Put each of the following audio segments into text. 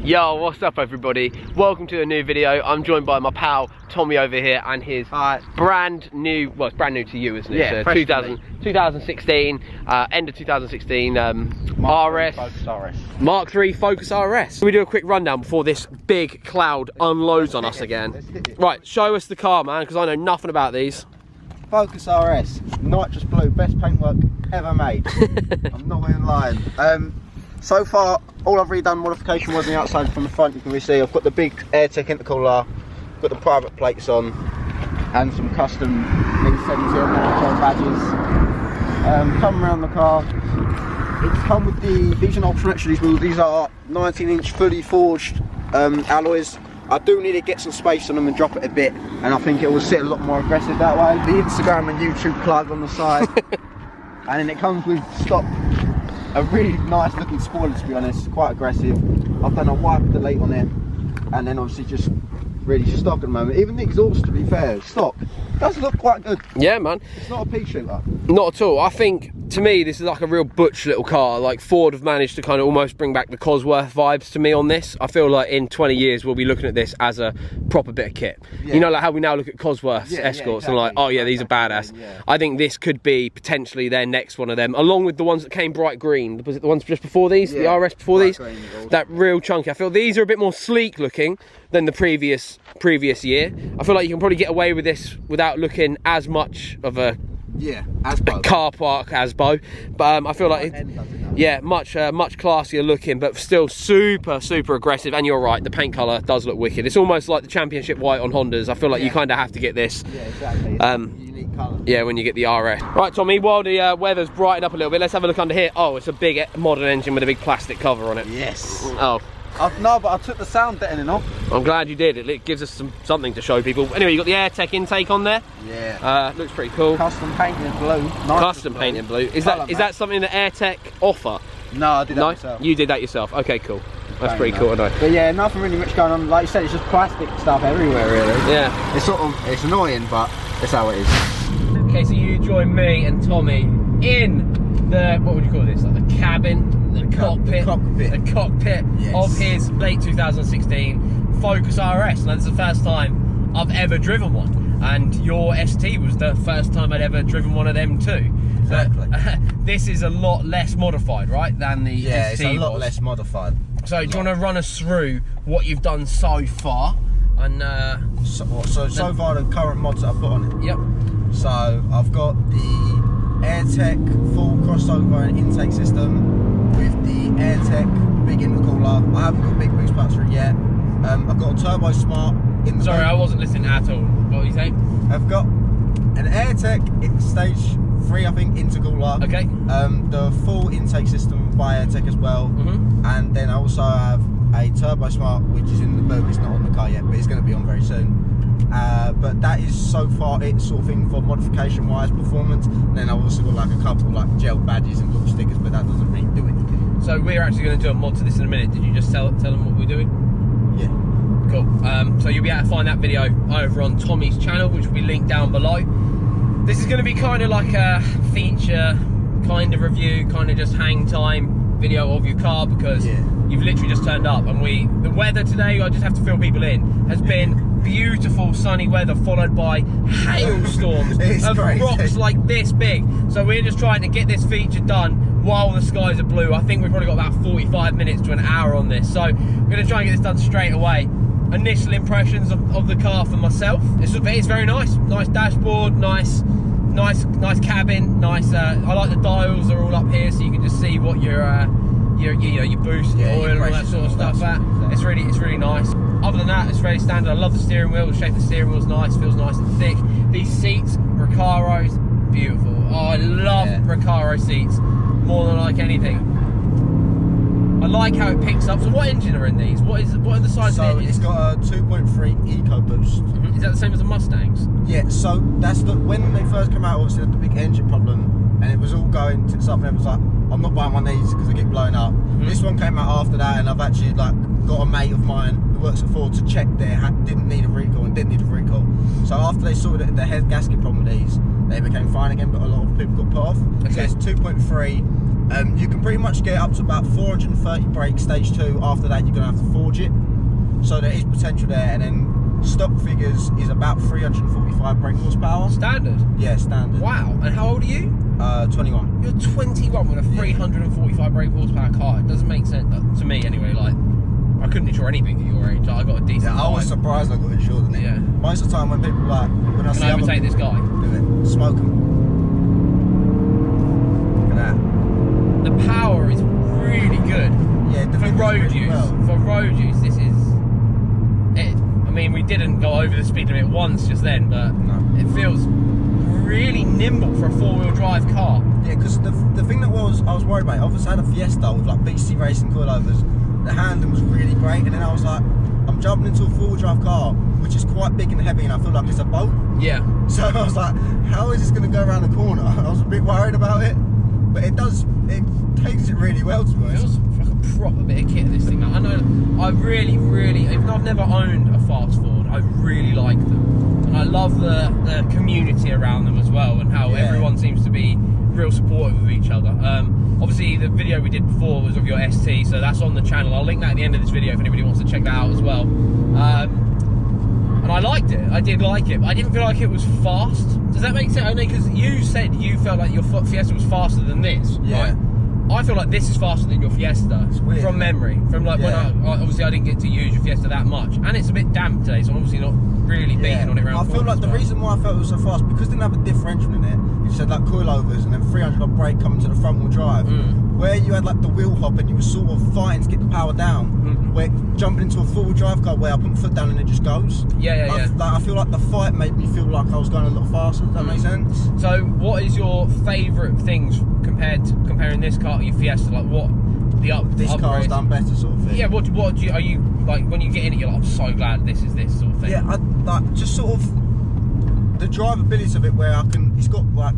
Yo, what's up everybody? Welcome to a new video. I'm joined by my pal Tommy over here and his brand new, well it's brand new to you, isn't it? Yeah, so 2016, end of 2016 RS. Focus RS. Mark III Focus RS. We do a quick rundown before this big cloud unloads on us again. Right, show us the car, man, because I know nothing about these. Focus RS, nitrous blue, best paintwork ever made. I'm not even lying. So far, all I've really done modification was on the outside. From the front, you can really see I've got the big AIRTEC intercooler, got the private plates on, and some custom B7TMY badges. Come around the car. It's come with these are not optional extra, these wheels. These are 19-inch fully forged alloys. I do need to get some space on them and drop it a bit, and I think it will sit a lot more aggressive that way. The Instagram and YouTube plug on the side, and then it comes with stock. A really nice looking spoiler, to be honest, quite aggressive. I've done a wipe delete on it, and then obviously just really stock at the moment. Even the exhaust, to be fair, stock does look quite good. Yeah, man. It's not a pea shooter. Not at all. I think, to me, this is like a real butch little car. Like, Ford have managed to kind of almost bring back the Cosworth vibes to me on this. I feel like in 20 years, we'll be looking at this as a proper bit of kit. Yeah. You know, like how we now look at Cosworth's Escorts and like, oh yeah, these are badass. Yeah. I think this could be potentially their next one of them, along with the ones that came bright green. Was it the ones just before these? Yeah. The RS before these? That real chunky. I feel these are a bit more sleek looking than the previous year. I feel like you can probably get away with this without looking as much of a car park Asbo, but I feel like much classier looking, but still super aggressive. And you're right, the paint colour does look wicked. It's almost like the championship white on Hondas. I feel like you kind of have to get this. Yeah, exactly. It's unique colour. Yeah, when you get the RS. Right, Tommy, while the weather's brightened up a little bit, let's have a look under here. Oh, it's a big modern engine with a big plastic cover on it. Yes. Oh. No, but I took the sound deadening off. I'm glad you did. It gives us something to show people. Anyway, you got the AIRTEC intake on there. Yeah. Looks pretty cool. Custom painted in blue. Custom painted in blue. Is that something that AIRTEC offer? No, I did that myself. You did that yourself. Okay, cool. That's pretty cool, I know. But yeah, nothing really much going on. Like you said, it's just plastic stuff everywhere, really. Yeah. It's annoying, but it's how it is. Okay, so you join me and Tommy in the, what would you call this? Like the cabin, the cockpit of his late 2016 Focus RS. Now, this is the first time I've ever driven one, and your ST was the first time I'd ever driven one of them too. Exactly. This is a lot less modified, right, than the ST it's a lot less modified. So do you want to run us through what you've done so far? And so far the current mods that I've put on it. Yep. So I've got the AIRTEC full crossover and intake system with the AIRTEC big intercooler. I haven't got big boost packs for it yet. I've got a Turbo Smart in the Sorry, I wasn't listening at all. What were you saying? I've got an AIRTEC stage 3, I think, intercooler. Okay. The full intake system by AIRTEC as well. And then I also have a Turbo Smart, which is in the boot. It's not on the car yet, but it's going to be on very soon. But that is so far it sort of thing for modification wise, performance. Then I've also got like a couple like gel badges and little stickers, but that doesn't really do anything. So we're actually going to do a mod to this in a minute. Did you just tell them what we're doing? Yeah. Cool. So you'll be able to find that video over on Tommy's channel, which will be linked down below. This is going to be kind of like a feature kind of review, kind of just hang time video of your car, because you've literally just turned up, and the weather today, I just have to fill people in, has been beautiful sunny weather followed by hailstorms of rocks like this big. So we're just trying to get this feature done while the skies are blue. I think we've probably got about 45 minutes to an hour on this, so we're going to try and get this done straight away. Initial impressions of the car for myself, it's very nice. Nice dashboard, nice cabin, nice. I like the dials are all up here, so you can just see what your boost, your oil, and all that sort of stuff at. It's really nice. Other than that, it's very standard. I love the steering wheel. The shape of the steering wheel is nice. Feels nice and thick. These seats, Recaro's, beautiful. Oh, I love Recaro seats more than I like anything. I like how it picks up. So what engine are in these? What are the size of the engine? It's got a 2.3 EcoBoost. Is that the same as the Mustangs? Yeah, so that's when they first came out, obviously the big engine problem, and it was all going to stuff, and it was like, I'm not buying one of these because they get blown up. This one came out after that, and I've actually like got a mate of mine who works at Ford to check there, didn't need a recall and didn't need a recall. So after they saw the head gasket problem with these, they became fine again, but a lot of people got put off. Okay. So it's 2.3. You can pretty much get up to about 430 brake stage 2. After that, you're going to have to forge it. So there is potential there. And then stock figures is about 345 brake horsepower. Standard? Yeah, standard. Wow. And how old are you? 21. You're 21 with a 345 brake horsepower car. It doesn't make sense to me anyway. Like, I couldn't insure anything at your age. Like, I got a decent. Yeah, I was surprised I got insured in it. Yeah. Most of the time when people like, when I see Can I overtake this guy? Do it. Smoke them. Look at that. The power is really good. Yeah, For road use. For road use, this is it. I mean, we didn't go over the speed limit once just then, but No. it feels really nimble for a 4-wheel drive car. Yeah, because the thing that I was worried about, obviously I had a Fiesta with like BC racing coilovers. The handling was really great, and then I was like, I'm jumping into a 4-wheel drive car, which is quite big and heavy, and I feel like it's a boat. Yeah. So I was like, how is this going to go around the corner? I was a bit worried about it, but it takes it really well, to be It honest. feels like a proper bit of kit, this thing. I know, I really, even though I've never owned a fast Ford, I really like them. And I love the community around them as well, and how everyone seems to be real supportive of each other. Obviously, the video we did before was of your ST, so that's on the channel. I'll link that at the end of this video if anybody wants to check that out as well. And I liked it. I did like it, but I didn't feel like it was fast. Does that make sense? Only because you said you felt like your Fiesta was faster than this, right? I feel like this is faster than your Fiesta from memory. From like when obviously I didn't get to use your Fiesta that much, and it's a bit damp today, so I'm obviously not really beating on it around. I feel like the reason why I felt it was so fast, because it didn't have a differential in it. You said like coilovers and then 300 on brake coming to the front wheel drive. Where you had like the wheel hop and you were sort of fighting to get the power down. Where jumping into a 4-wheel drive car where I put my foot down and it just goes. I feel like the fight made me feel like I was going a lot faster. Does that make sense? So what is your favourite things comparing this car to your Fiesta? Like what this car's done better, sort of thing. Yeah, what are you like when you get in it? You're like, I'm so glad this is this sort of thing. Yeah, I like just sort of the drivability of it, where it's got like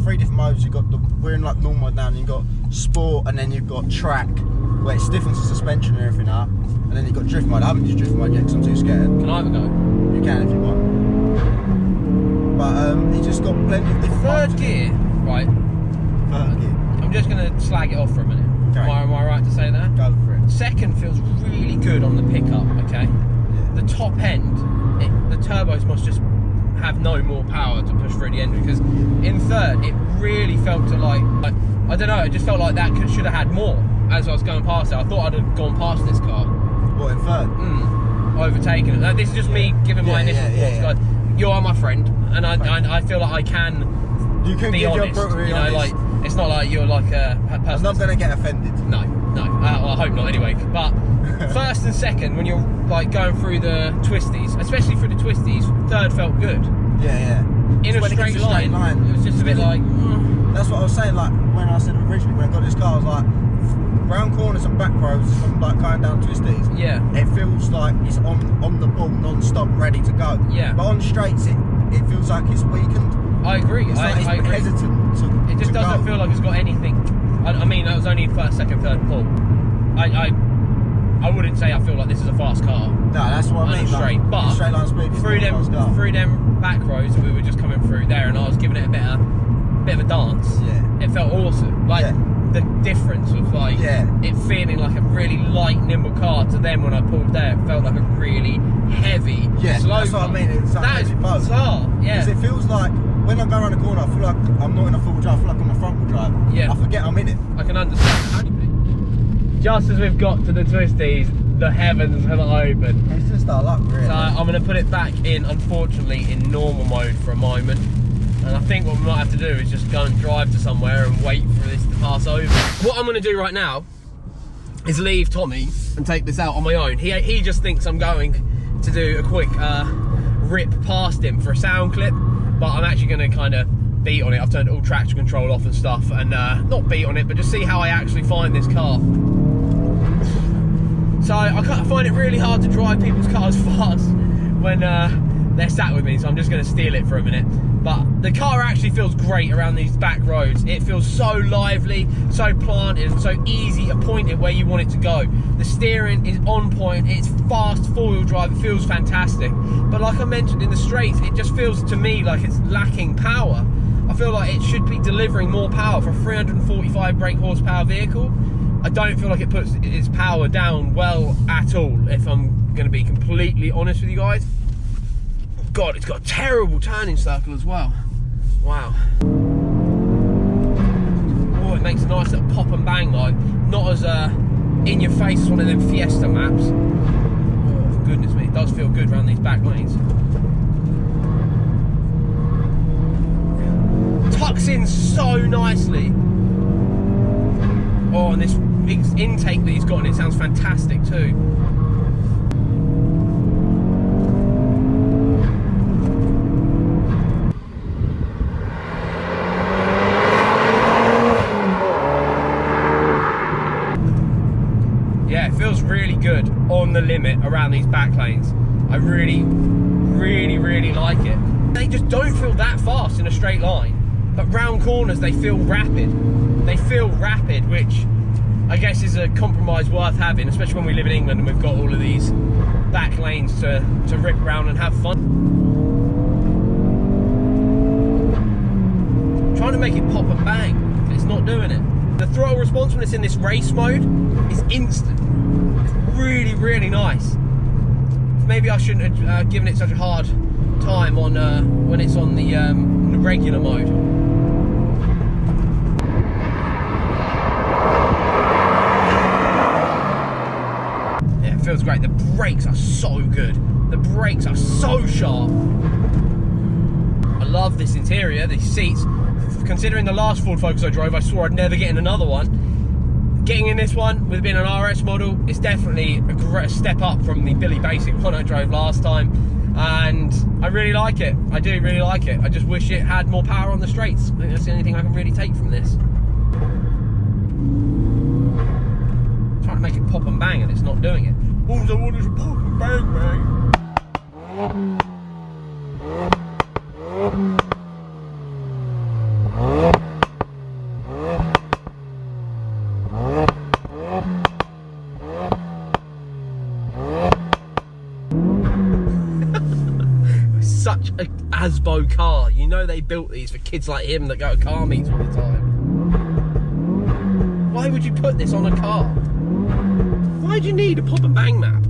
3 different modes. You've got we're in like normal mode now, and you've got sport, and then you've got track, where it stiffens the suspension and everything up, and then you've got drift mode. I haven't used drift mode yet because I'm too scared. Can I have a go? You can if you want. But you just got plenty of different Third gear, right? Third gear. I'm just gonna slag it off for a minute. Okay. Am I right to say that? Go for it. Second feels really good on the pickup, okay? Yeah. The top end, the turbos must just have no more power to push through the engine, because in third, it really felt to like I don't know, it just felt like that should have had more as I was going past it. I thought I'd have gone past this car. What, in third? Overtaken it. This is just me giving my initial thoughts. Like, you are my friend, and I feel like I can be honest. You know, like, it's not like you're like a person. I'm not going to get offended. No. Well, I hope not anyway. But first and second, when you're like going through the twisties, especially through the twisties, third felt good. Yeah. In a straight line, it was just a bit like. That's what I was saying. Like when I said originally when I got this car, I was like, round corners and back roads, I'm like going down twisties. Yeah. It feels like it's on the ball, non-stop, ready to go. Yeah. But on straights, it feels like it's weakened. I agree. It's like it's I agree. hesitant to. It just doesn't go. feel like it's got anything. I mean, that was only first, second, third pull. I wouldn't say I feel like this is a fast car. No, that's what I mean. Straight, like, but straight line speed through them back roads, we were just coming through there, and I was giving it a bit of a dance. Yeah. It felt awesome. Like the difference of like it feeling like a really light, nimble car to then when I pulled there, it felt like a really heavy, slow that's car. what I mean. It's like that is bizarre. Yeah. Because it feels like when I go around the corner, I feel like I'm not in a full drive. I feel like I'm a front wheel drive. Yeah. I forget I'm in it. I can understand. How do you think? Just as we've got to the twisties, the heavens have opened. It's just our luck, really. So I'm going to put it back in, unfortunately, in normal mode for a moment. And I think what we might have to do is just go and drive to somewhere and wait for this to pass over. What I'm going to do right now is leave Tommy and take this out on my own. He just thinks I'm going to do a quick rip past him for a sound clip, but I'm actually going to kind of beat on it. I've turned all traction control off and stuff, and not beat on it, but just see how I actually find this car. So I find it really hard to drive people's cars fast when they're sat with me, so I'm just going to steal it for a minute. But the car actually feels great around these back roads. It feels so lively, so planted, and so easy to point it where you want it to go. The steering is on point, it's fast, four-wheel drive, it feels fantastic. But like I mentioned, in the straights, it just feels to me like it's lacking power. I feel like it should be delivering more power for a 345 brake horsepower vehicle. I don't feel like it puts its power down well at all, if I'm going to be completely honest with you guys. God, it's got a terrible turning circle as well. Wow. Oh, it makes a nice little pop and bang though. Not as in your face as one of them Fiesta maps. Oh, goodness me, it does feel good around these back lanes. Tucks in so nicely. Oh, and this big intake that he's got, and it sounds fantastic too. Yeah, it feels really good on the limit around these back lanes. I really, really, really like it. They just don't feel that fast in a straight line, but round corners they feel rapid. They feel rapid, which I guess is a compromise worth having, especially when we live in England and we've got all of these back lanes to rip around and have fun. I'm trying to make it pop and bang, but it's not doing it. The throttle response when it's in this race mode is instant. It's really, really nice. Maybe I shouldn't have given it such a hard time on when it's on the regular mode. Yeah, it feels great. The brakes are so good. The brakes are so sharp. I love this interior, these seats. Considering the last Ford Focus I drove, I swore I'd never get in another one. Getting in this one, with being an RS model, it's definitely a great step up from the Billy Basic one I drove last time. And I really like it. I do really like it. I just wish it had more power on the straights. I think that's the only thing I can really take from this. I'm trying to make it pop and bang and it's not doing it. All I want is a pop and bang, bang. Such a Asbo car. You know they built these for kids like him that go to car meets all the time. Why would you put this on a car? Why do you need a pop and bang map?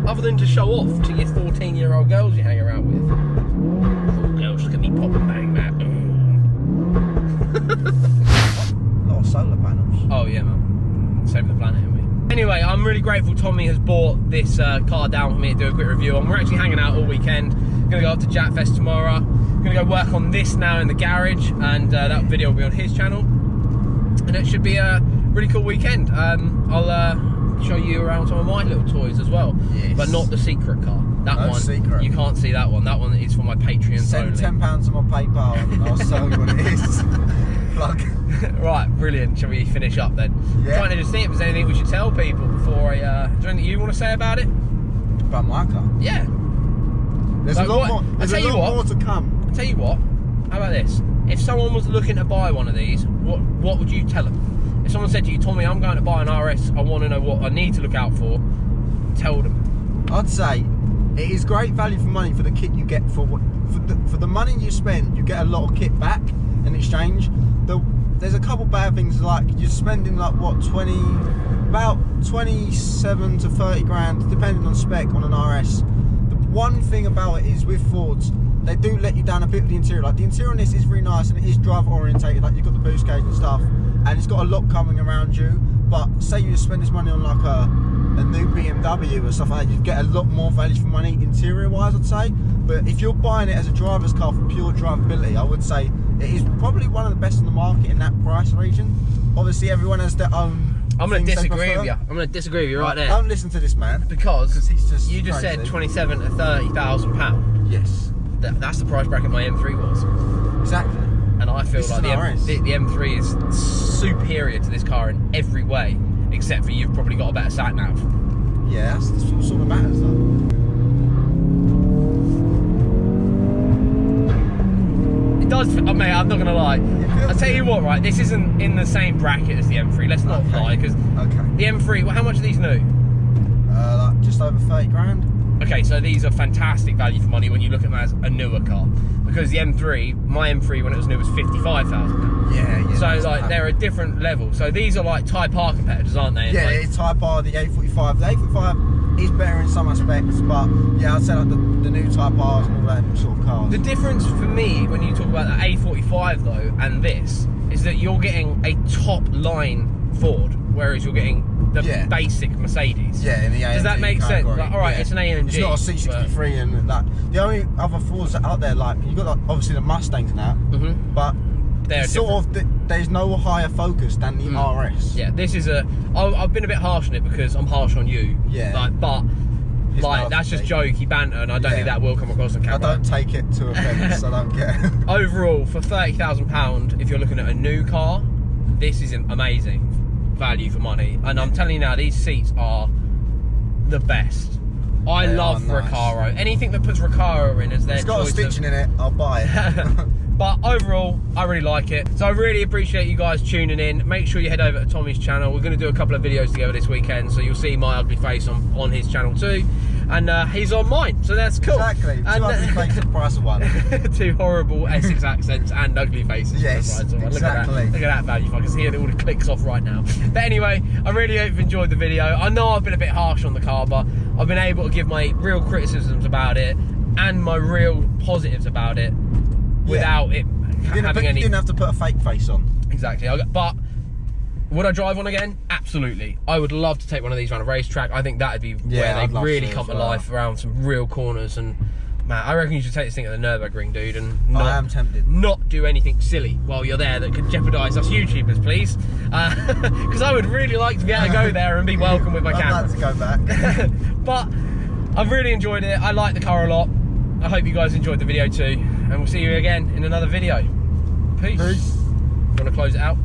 Other than to show off to your 14-year-old girls you hang around with. Oh, girls, look at me pop and bang map. A lot of solar panels. Oh yeah, man. Saving the planet, haven't we? Anyway, I'm really grateful Tommy has bought this car down for me to do a quick review on. We're actually hanging out all weekend. Gonna go up to Jatfest tomorrow. Gonna go work on this now in the garage, and that video will be on his channel. And it should be a really cool weekend. I'll show you around some of my little toys as well. Yes. But not the secret car. That one, secret. You can't see that one. That one is for my Patreon. Send £10 on my PayPal and I'll show you what it is. Plug. Right, brilliant. Shall we finish up then? Yeah. I'm trying to just see if there's anything we should tell people before I... is there anything you want to say about it? About my car? Yeah. There's a lot more. There's a lot more to come. I'll tell you what. How about this? If someone was looking to buy one of these, what would you tell them? If someone said to you, Tommy, I'm going to buy an RS, I want to know what I need to look out for, tell them. I'd say it is great value for money for the kit you get for the money you spend. You get a lot of kit back in exchange. There's a couple bad things, like you're spending like what, about 27 to 30 grand depending on spec on an RS. The one thing about it is with Fords, they do let you down a bit with the interior. Like the interior on this is really nice and it is driver orientated, like you've got the boost cage and stuff, and it's got a lot coming around you. But say you spend this money on like a new BMW or stuff like that, you get a lot more value for money interior wise, I'd say. But if you're buying it as a driver's car for pure drivability, I would say it is probably one of the best on the market in that price region. Obviously everyone has their own. I'm going to disagree with you. I'm going to disagree with you right there. Don't listen to this man. Because he's just you just said 27 to 30,000 pounds. Yes. That's the price bracket my M3 was. Exactly. And I feel like the M3 is superior to this car in every way, except for you've probably got a better sat nav. Yeah, that's what sort of matters though. does, mate, I'm not gonna lie. I'll tell you what, right, this isn't in the same bracket as the M3, let's not lie, because the M3, well, how much are these new? Like just over 30 grand. Okay, so these are fantastic value for money when you look at them as a newer car. Because the M3, my M3 when it was new was 55,000. Yeah. So like they're a different level. So these are like Type R competitors, aren't they? Yeah, like, it's Type R, the A45. The A45 is better in some aspects, but yeah, I'd say like the new Type Rs and all that sort of cars. the difference for me when you talk about the A45 though and this is that you're getting a top line Ford, whereas you're getting the basic Mercedes. Yeah, in the AMG Does that make sense? category. Like, all right, it's an AMG. It's not a C63 and that. The only other Fords out there, like you got like, obviously the Mustangs and that, but they're sort of there's no higher focus than the RS. Yeah, this is a. I've been a bit harsh on it because I'm harsh on you. Yeah. Like, but It's like that's just jokey banter, and I don't think that will come across on camera. I don't take it to offence. I don't care. Overall, for £30,000, if you're looking at a new car, this is an amazing value for money. And I'm telling you now, these seats are the best. I love Recaro. Anything that puts Recaro in as their choice. It's got a stitching in it, I'll buy it. But overall, I really like it. So I really appreciate you guys tuning in. Make sure you head over to Tommy's channel. We're going to do a couple of videos together this weekend, so you'll see my ugly face on his channel too. And he's on mine, so that's cool. Exactly. Two ugly faces, the price of one. 2 horrible Essex accents and ugly faces. Yes, for the price of one. exactly. Look at that value. I can see all the clicks off right now. But anyway, I really hope you've enjoyed the video. I know I've been a bit harsh on the car, but I've been able to give my real criticisms about it and my real positives about it without it having any. You didn't have to put a fake face on. Exactly. But would I drive one again? Absolutely. I would love to take one of these around a racetrack. I think that'd be where they really come to life around some real corners. And man, I reckon you should take this thing at the Nürburgring, dude, and I am tempted. Not do anything silly while you're there that could jeopardise us YouTubers, please. Because I would really like to be able to go there and be welcome with my camera. I'd like to go back. But I've really enjoyed it. I like the car a lot. I hope you guys enjoyed the video too. And we'll see you again in another video. Peace. Peace. You want to close it out?